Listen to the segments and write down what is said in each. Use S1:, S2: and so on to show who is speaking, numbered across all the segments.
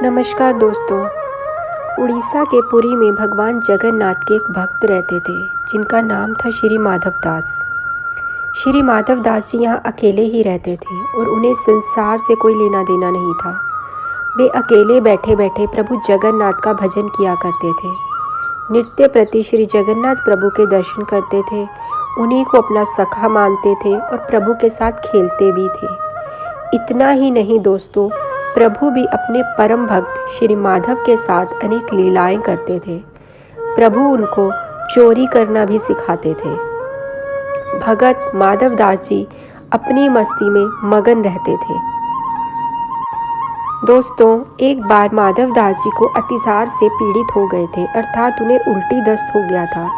S1: नमस्कार दोस्तों। उड़ीसा के पुरी में भगवान जगन्नाथ के एक भक्त रहते थे जिनका नाम था श्री माधव दास। श्री माधव दास जी यहाँ अकेले ही रहते थे और उन्हें संसार से कोई लेना देना नहीं था। वे अकेले बैठे बैठे प्रभु जगन्नाथ का भजन किया करते थे। नित्य प्रति श्री जगन्नाथ प्रभु के दर्शन करते थे, उन्हीं को अपना सखा मानते थे और प्रभु के साथ खेलते भी थे। इतना ही नहीं दोस्तों, प्रभु भी अपने परम भक्त श्री माधव के साथ अनेक लीलाएं करते थे। प्रभु उनको चोरी करना भी सिखाते थे। भगत माधव दास जी अपनी मस्ती में मगन रहते थे। दोस्तों, एक बार माधव दास जी को अतिसार से पीड़ित हो गए थे, अर्थात उन्हें उल्टी दस्त हो गया था।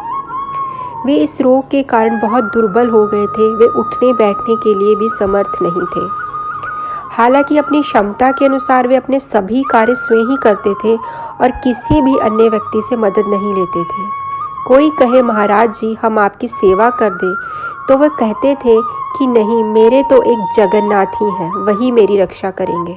S1: वे इस रोग के कारण बहुत दुर्बल हो गए थे। वे उठने बैठने के लिए भी समर्थ नहीं थे। हालांकि अपनी क्षमता के अनुसार वे अपने सभी कार्य स्वयं ही करते थे और किसी भी अन्य व्यक्ति से मदद नहीं लेते थे। कोई कहे महाराज जी हम आपकी सेवा कर दें, तो वह कहते थे कि नहीं, मेरे तो एक जगन्नाथ ही हैं, वही मेरी रक्षा करेंगे।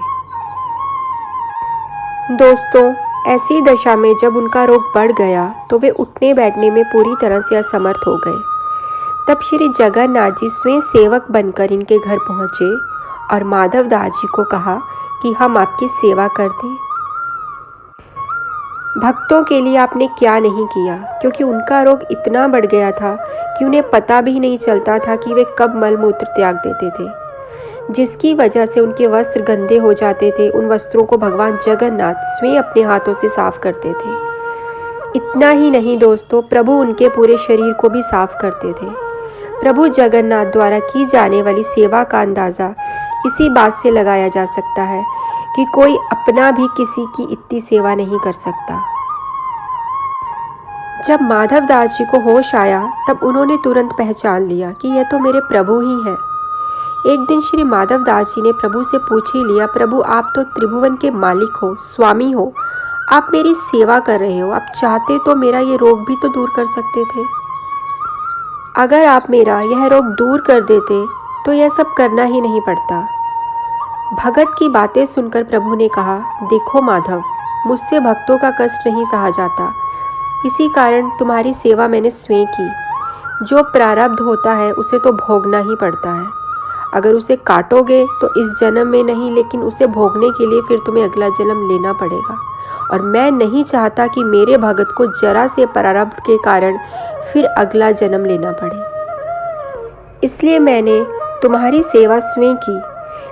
S1: दोस्तों, ऐसी दशा में जब उनका रोग बढ़ गया तो वे उठने बैठने में पूरी तरह से असमर्थ हो गए। तब श्री जगन्नाथ जी स्वयं सेवक बनकर इनके घर पहुँचे और माधव दास जी को कहा कि हम आपकी सेवा कर दें। भक्तों के लिए आपने क्या नहीं किया, क्योंकि उनका रोग इतना बढ़ गया था कि उन्हें पता भी नहीं चलता था कि वे कब मलमूत्र त्याग देते थे, जिसकी वजह से उनके वस्त्र गंदे हो जाते थे। उन वस्त्रों को भगवान जगन्नाथ स्वयं अपने हाथों से साफ करते थे। इतना ही नहीं दोस्तों, प्रभु उनके पूरे शरीर को भी साफ करते थे। प्रभु जगन्नाथ द्वारा की जाने वाली सेवा का अंदाज़ा इसी बात से लगाया जा सकता है कि कोई अपना भी किसी की इतनी सेवा नहीं कर सकता। जब माधव दास जी को होश आया तब उन्होंने तुरंत पहचान लिया कि यह तो मेरे प्रभु ही हैं। एक दिन श्री माधव दास जी ने प्रभु से पूछ ही लिया, प्रभु आप तो त्रिभुवन के मालिक हो, स्वामी हो, आप मेरी सेवा कर रहे हो, आप चाहते तो मेरा ये रोग भी तो दूर कर सकते थे। अगर आप मेरा यह रोग दूर कर देते तो यह सब करना ही नहीं पड़ता। भगत की बातें सुनकर प्रभु ने कहा, देखो माधव, मुझसे भक्तों का कष्ट नहीं सहा जाता, इसी कारण तुम्हारी सेवा मैंने स्वयं की। जो प्रारब्ध होता है उसे तो भोगना ही पड़ता है। अगर उसे काटोगे तो इस जन्म में नहीं, लेकिन उसे भोगने के लिए फिर तुम्हें अगला जन्म लेना पड़ेगा। और मैं नहीं चाहता कि मेरे भगत को जरा से प्रारब्ध के कारण फिर अगला जन्म लेना पड़े। इसलिए मैंने तुम्हारी सेवा स्वयं की,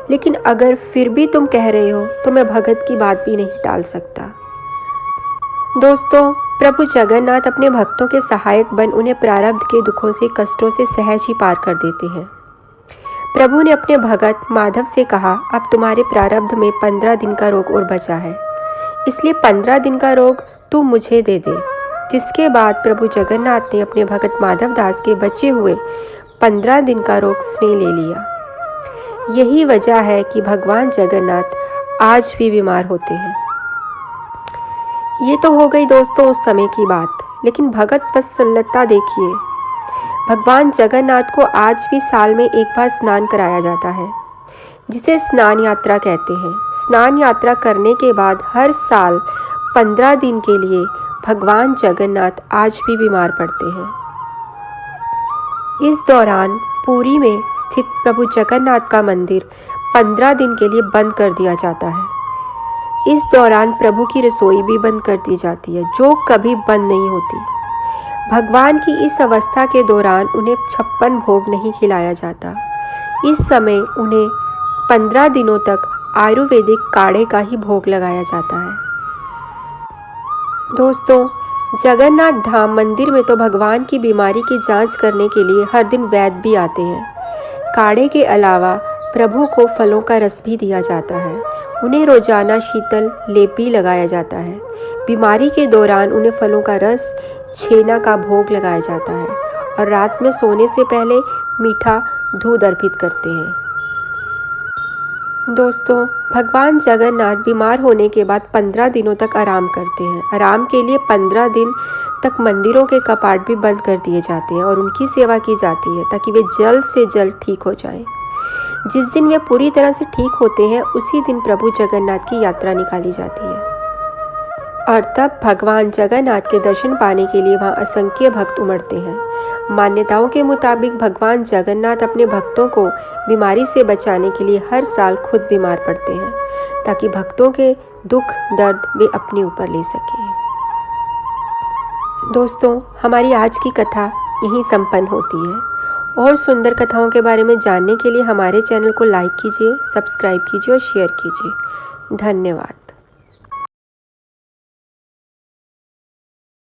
S1: लेकिन अगर फिर भी तुम कह रहे हो तो मैं भगत की बात भी नहीं टाल सकता। दोस्तों, प्रभु जगन्नाथ अपने भक्तों के सहायक बन उन्हें प्रारब्ध के दुखों से, कष्टों से सहज ही पार कर देते हैं। प्रभु ने अपने भगत माधव से कहा, अब तुम्हारे प्रारब्ध में 15 दिन का रोग और बचा है, इसलिए 15 दिन का रोग तू मुझे दे दे। जिसके बाद प्रभु जगन्नाथ ने अपने भगत माधव दास के बचे हुए 15 दिन का रोग स्वयं ले लिया। यही वजह है कि भगवान जगन्नाथ आज भी बीमार होते हैं। ये तो हो गई दोस्तों उस समय की बात, लेकिन भगत वत्सलता देखिए। भगवान जगन्नाथ को आज भी साल में एक बार स्नान कराया जाता है, जिसे स्नान यात्रा कहते हैं। स्नान यात्रा करने के बाद हर साल 15 दिन के लिए भगवान जगन्नाथ आज भी बीमार पड़ते हैं। इस दौरान पुरी में स्थित प्रभु जगन्नाथ का मंदिर 15 दिन के लिए बंद कर दिया जाता है। इस दौरान प्रभु की रसोई भी बंद कर दी जाती है, जो कभी बंद नहीं होती। भगवान की इस अवस्था के दौरान उन्हें 56 भोग नहीं खिलाया जाता। इस समय उन्हें 15 दिनों तक आयुर्वेदिक काढ़े का ही भोग लगाया जाता है। दोस्तों, जगन्नाथ धाम मंदिर में तो भगवान की बीमारी की जांच करने के लिए हर दिन वैद्य भी आते हैं। काढ़े के अलावा प्रभु को फलों का रस भी दिया जाता है। उन्हें रोजाना शीतल लेप भी लगाया जाता है। बीमारी के दौरान उन्हें फलों का रस, छेना का भोग लगाया जाता है और रात में सोने से पहले मीठा दूध अर्पित करते हैं। दोस्तों, भगवान जगन्नाथ बीमार होने के बाद 15 दिनों तक आराम करते हैं। आराम के लिए 15 दिन तक मंदिरों के कपाट भी बंद कर दिए जाते हैं और उनकी सेवा की जाती है ताकि वे जल्द से जल्द ठीक हो जाएं। जिस दिन वे पूरी तरह से ठीक होते हैं उसी दिन प्रभु जगन्नाथ की यात्रा निकाली जाती है और तब भगवान जगन्नाथ के दर्शन पाने के लिए वहां असंख्य भक्त उमड़ते हैं। मान्यताओं के मुताबिक भगवान जगन्नाथ अपने भक्तों को बीमारी से बचाने के लिए हर साल खुद बीमार पड़ते हैं ताकि भक्तों के दुख दर्द वे अपने ऊपर ले सकें। दोस्तों, हमारी आज की कथा यहीं संपन्न होती है। और सुंदर कथाओं के बारे में जानने के लिए हमारे चैनल को लाइक कीजिए, सब्सक्राइब कीजिए और शेयर कीजिए। धन्यवाद।